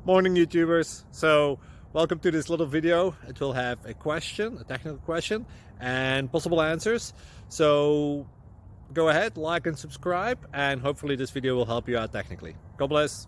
Morning YouTubers. So welcome to this little video. It will have a question, a technical question, and possible answers. So go ahead, like and subscribe, and hopefully this video will help you out technically. God bless.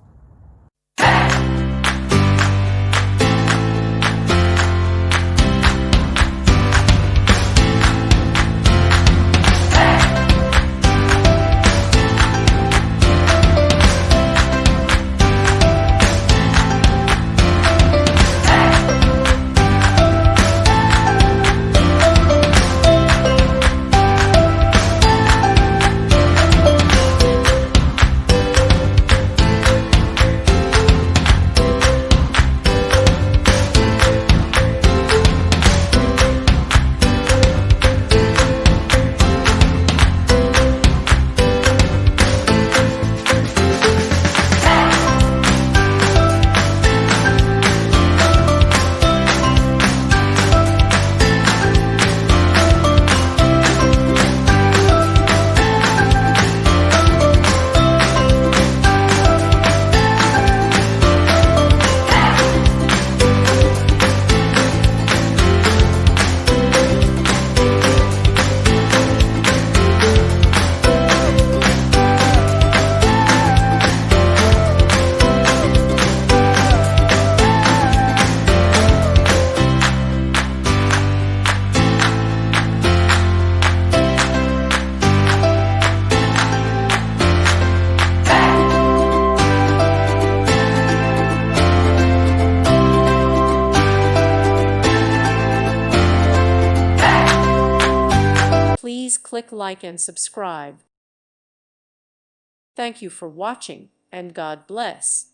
Please click like and subscribe. Thank you for watching, and God bless.